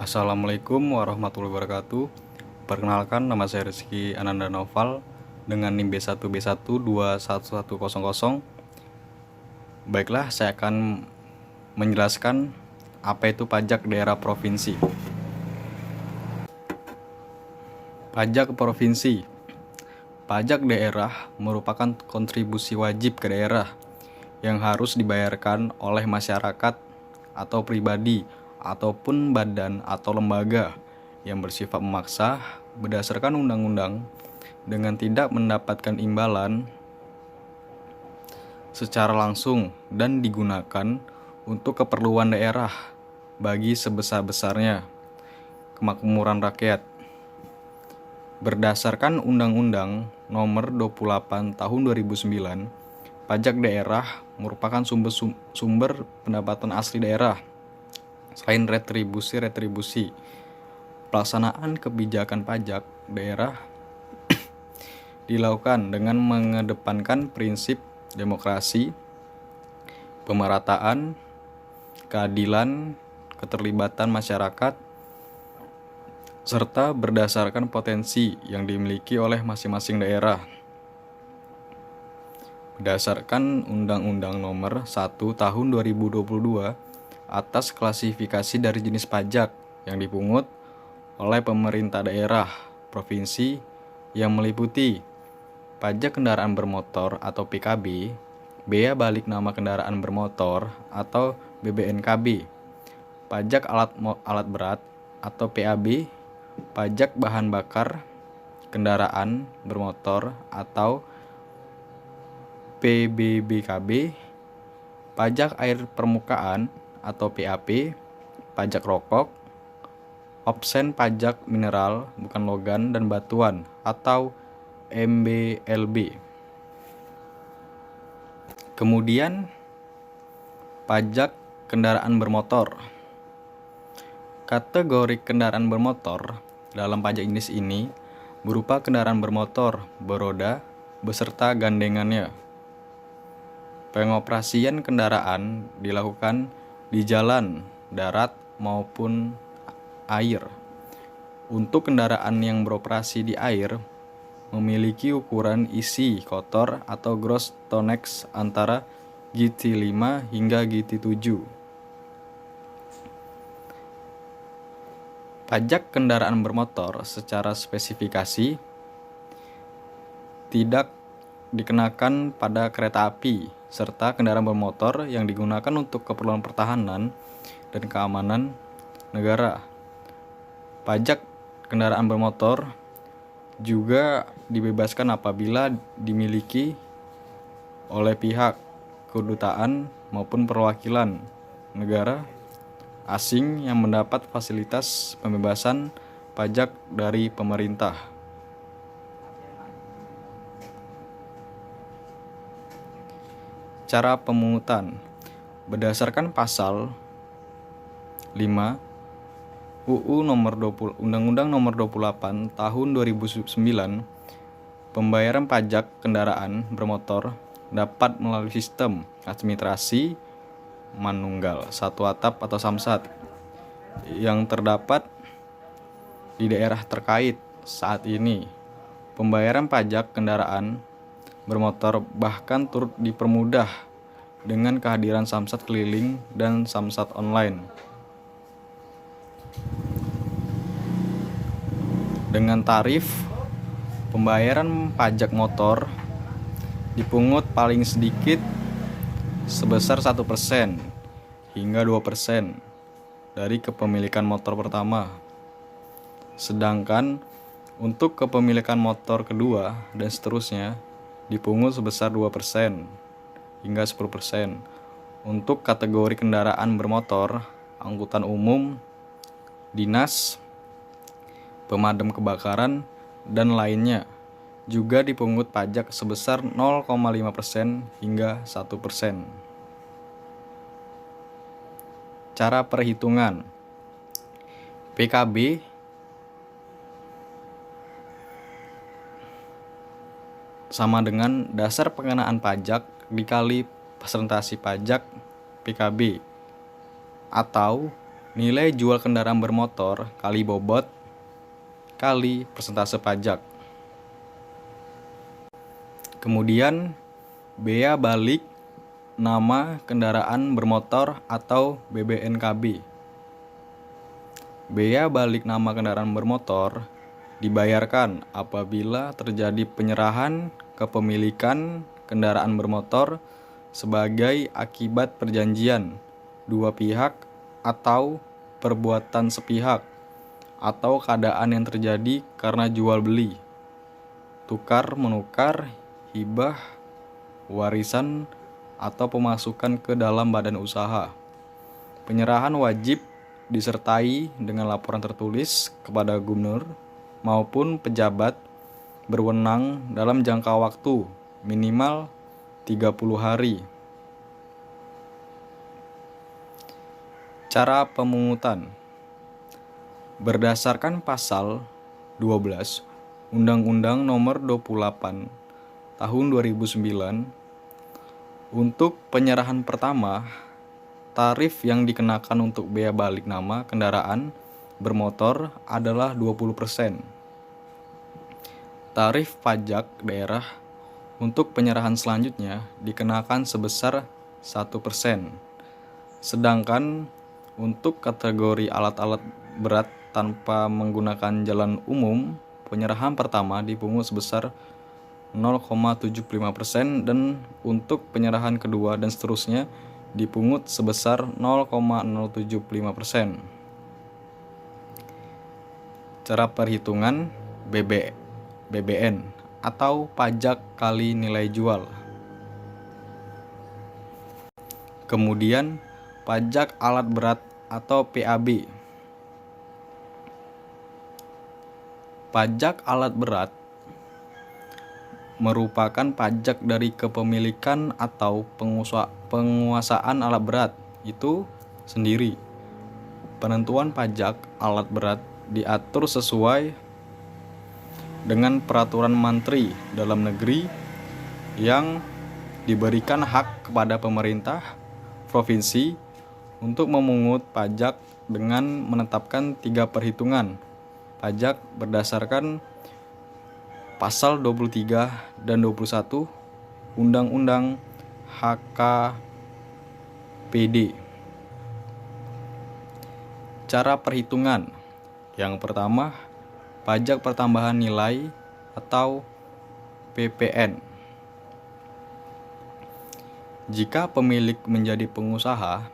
Assalamualaikum warahmatullahi wabarakatuh. Perkenalkan, nama saya Rizky Ananda Noval dengan NIM B1B1211100. Baiklah, saya akan menjelaskan apa itu pajak daerah provinsi. Pajak provinsi. Pajak daerah merupakan kontribusi wajib ke daerah yang harus dibayarkan oleh masyarakat atau pribadi ataupun badan atau lembaga yang bersifat memaksa berdasarkan undang-undang dengan tidak mendapatkan imbalan secara langsung dan digunakan untuk keperluan daerah bagi sebesar-besarnya kemakmuran rakyat. Berdasarkan Undang-Undang Nomor 28 Tahun 2009, pajak daerah merupakan sumber pendapatan asli daerah. Selain retribusi, pelaksanaan kebijakan pajak daerah dilakukan dengan mengedepankan prinsip demokrasi, pemerataan, keadilan, keterlibatan masyarakat, serta berdasarkan potensi yang dimiliki oleh masing-masing daerah. Berdasarkan Undang-Undang Nomor 1 Tahun 2022 atas klasifikasi dari jenis pajak yang dipungut oleh pemerintah daerah provinsi yang meliputi pajak kendaraan bermotor atau PKB, bea balik nama kendaraan bermotor atau BBNKB, pajak alat berat atau PAB, pajak bahan bakar kendaraan bermotor atau PBBKB, pajak air permukaan atau PAP, pajak rokok, obsen pajak mineral bukan logam dan batuan atau MBLB. Kemudian pajak kendaraan bermotor. Kategori kendaraan bermotor dalam pajak jenis ini berupa kendaraan bermotor beroda beserta gandengannya. Pengoperasian kendaraan dilakukan di jalan, darat, maupun air. Untuk kendaraan yang beroperasi di air, memiliki ukuran isi kotor atau gross tonnage antara GT5 hingga GT7. Pajak kendaraan bermotor secara spesifikasi tidak dikenakan pada kereta api serta kendaraan bermotor yang digunakan untuk keperluan pertahanan dan keamanan negara. Pajak kendaraan bermotor juga dibebaskan apabila dimiliki oleh pihak kedutaan maupun perwakilan negara asing yang mendapat fasilitas pembebasan pajak dari pemerintah. Cara pemungutan berdasarkan pasal 5 Undang-Undang Nomor 28 Tahun 2009, pembayaran pajak kendaraan bermotor dapat melalui sistem administrasi manunggal satu atap atau samsat yang terdapat di daerah terkait. Saat ini pembayaran pajak kendaraan bermotor bahkan turut dipermudah dengan kehadiran samsat keliling dan samsat online. Dengan tarif pembayaran pajak motor dipungut paling sedikit sebesar 1% hingga 2% dari kepemilikan motor pertama. Sedangkan untuk kepemilikan motor kedua dan seterusnya dipungut sebesar 2% hingga 10%. Untuk kategori kendaraan bermotor, angkutan umum, dinas, pemadam kebakaran, dan lainnya juga dipungut pajak sebesar 0,5% hingga 1%. Cara perhitungan PKB sama dengan dasar pengenaan pajak dikali persentase pajak PKB atau nilai jual kendaraan bermotor kali bobot kali persentase pajak. Kemudian bea balik nama kendaraan bermotor atau BBNKB. Bea balik nama kendaraan bermotor dibayarkan apabila terjadi penyerahan kepemilikan kendaraan bermotor sebagai akibat perjanjian dua pihak atau perbuatan sepihak atau keadaan yang terjadi karena jual beli, tukar menukar, hibah, warisan, atau pemasukan ke dalam badan usaha. Penyerahan wajib disertai dengan laporan tertulis kepada gubernur maupun pejabat berwenang dalam jangka waktu minimal 30 hari. Cara pemungutan berdasarkan pasal 12 Undang-Undang Nomor 28 Tahun 2009, untuk penyerahan pertama, tarif yang dikenakan untuk bea balik nama kendaraan bermotor adalah 20%. Tarif pajak daerah untuk penyerahan selanjutnya dikenakan sebesar 1%. Sedangkan untuk kategori alat-alat berat tanpa menggunakan jalan umum, penyerahan pertama dipungut sebesar 0,75% dan untuk penyerahan kedua dan seterusnya dipungut sebesar 0,075%. Cara perhitungan BBN atau pajak kali nilai jual. Kemudian pajak alat berat atau PAB. Pajak alat berat merupakan pajak dari kepemilikan atau penguasaan alat berat itu sendiri. Penentuan pajak alat berat diatur sesuai dengan peraturan Menteri Dalam Negeri yang diberikan hak kepada pemerintah provinsi untuk memungut pajak dengan menetapkan 3 perhitungan pajak berdasarkan pasal 23 dan 21 Undang-Undang HKPD. Cara perhitungan. Yang pertama, pajak pertambahan nilai atau PPN. Jika pemilik menjadi pengusaha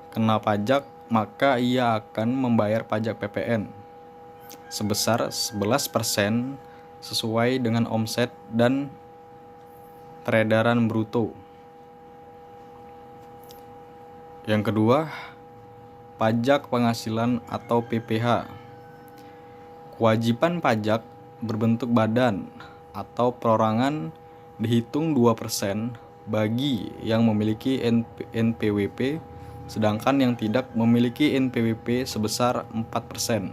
kena pajak, maka ia akan membayar pajak PPN sebesar 11% sesuai dengan omset dan peredaran bruto. Yang kedua, pajak penghasilan atau PPH. Kewajiban pajak berbentuk badan atau perorangan dihitung 2% bagi yang memiliki NPWP, sedangkan yang tidak memiliki NPWP sebesar 4%.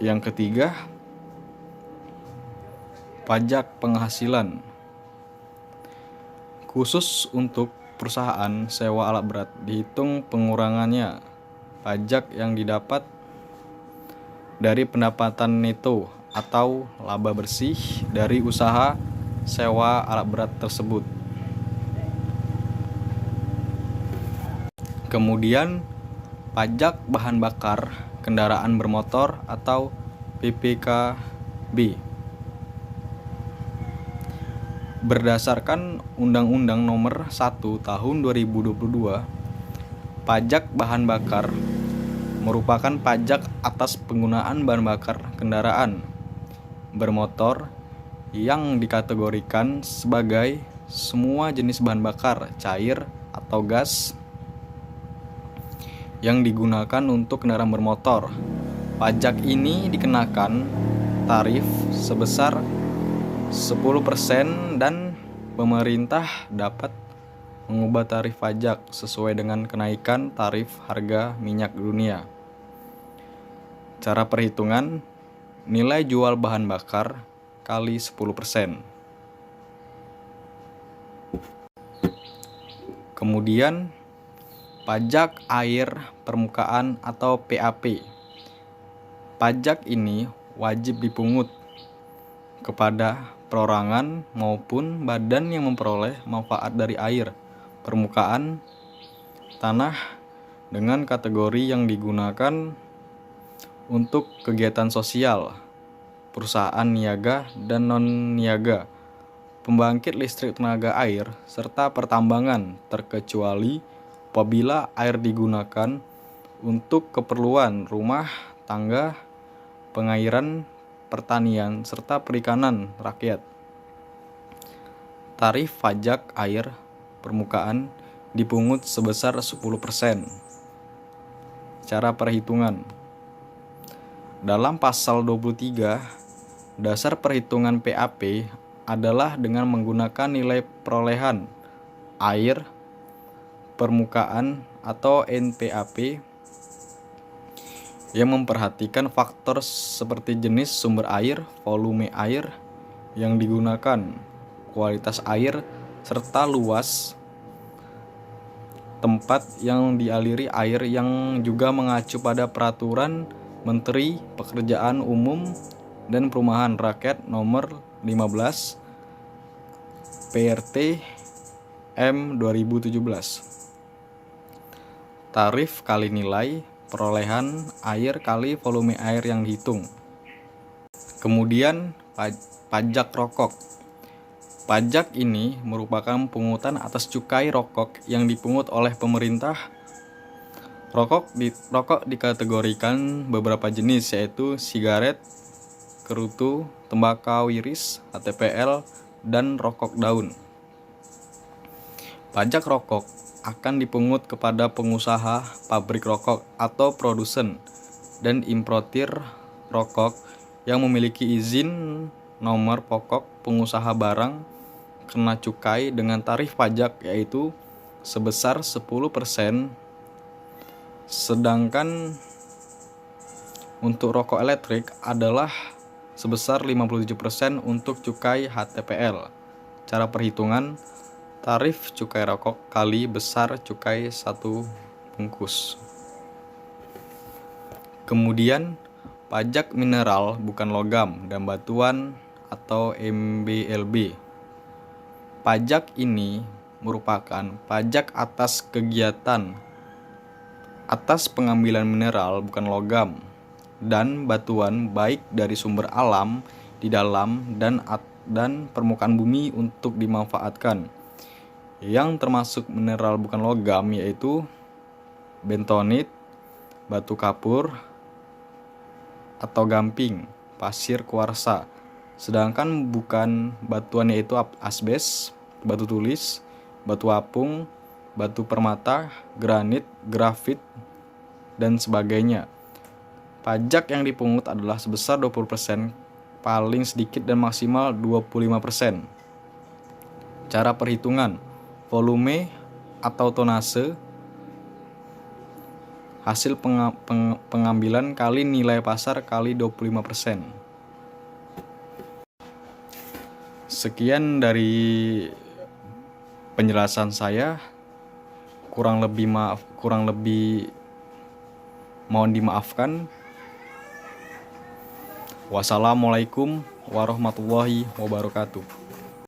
Yang ketiga, pajak penghasilan. Khusus untuk perusahaan sewa alat berat dihitung pengurangannya pajak yang didapat dari pendapatan neto atau laba bersih dari usaha sewa alat berat tersebut. Kemudian pajak bahan bakar kendaraan bermotor atau PPKB. Berdasarkan Undang-Undang Nomor 1 Tahun 2022, pajak bahan bakar merupakan pajak atas penggunaan bahan bakar kendaraan bermotor yang dikategorikan sebagai semua jenis bahan bakar cair atau gas yang digunakan untuk kendaraan bermotor. Pajak ini dikenakan tarif sebesar 10% dan pemerintah dapat mengubah tarif pajak sesuai dengan kenaikan tarif harga minyak dunia. Cara perhitungan nilai jual bahan bakar kali 10%. Kemudian pajak air permukaan atau PAP. Pajak ini wajib dipungut kepada perorangan maupun badan yang memperoleh manfaat dari air permukaan tanah dengan kategori yang digunakan untuk kegiatan sosial, perusahaan niaga dan non-niaga, pembangkit listrik tenaga air, serta pertambangan, terkecuali apabila air digunakan untuk keperluan rumah tangga, pengairan, pertanian, serta perikanan rakyat. Tarif pajak air permukaan dipungut sebesar 10%. Cara perhitungan. Dalam pasal 23, dasar perhitungan PAP adalah dengan menggunakan nilai perolehan air permukaan atau NPAP yang memperhatikan faktor seperti jenis sumber air, volume air yang digunakan, kualitas air, serta luas tempat yang dialiri air, yang juga mengacu pada Peraturan Menteri Pekerjaan Umum dan Perumahan Rakyat Nomor 15 PRT M 2017. Tarif kali nilai perolehan air kali volume air yang dihitung. Kemudian pajak rokok. Pajak ini merupakan pungutan atas cukai rokok yang dipungut oleh pemerintah. Rokok dikategorikan beberapa jenis, yaitu sigaret, kerutu, tembakau iris, HTPL, dan rokok daun. Pajak rokok akan dipungut kepada pengusaha pabrik rokok atau produsen dan importir rokok yang memiliki izin nomor pokok pengusaha barang kena cukai dengan tarif pajak, yaitu sebesar 10%. Sedangkan untuk rokok elektrik adalah sebesar 57% untuk cukai HTPL. Cara perhitungan: tarif cukai rokok kali besar cukai 1 bungkus. Kemudian pajak mineral bukan logam dan batuan atau MBLB. Pajak ini merupakan pajak atas kegiatan atas pengambilan mineral bukan logam dan batuan baik dari sumber alam di dalam dan permukaan bumi untuk dimanfaatkan. Yang termasuk mineral bukan logam yaitu bentonit, batu kapur atau gamping, pasir kuarsa. Sedangkan bukan batuan yaitu asbes, batu tulis, batu apung, batu permata, granit, grafit, dan sebagainya. Pajak yang dipungut adalah sebesar 20%, paling sedikit dan maksimal 25%. Cara perhitungan: volume atau tonase hasil pengambilan kali nilai pasar kali 25%. Sekian dari penjelasan saya. Kurang lebih mohon dimaafkan. Wassalamualaikum warahmatullahi wabarakatuh.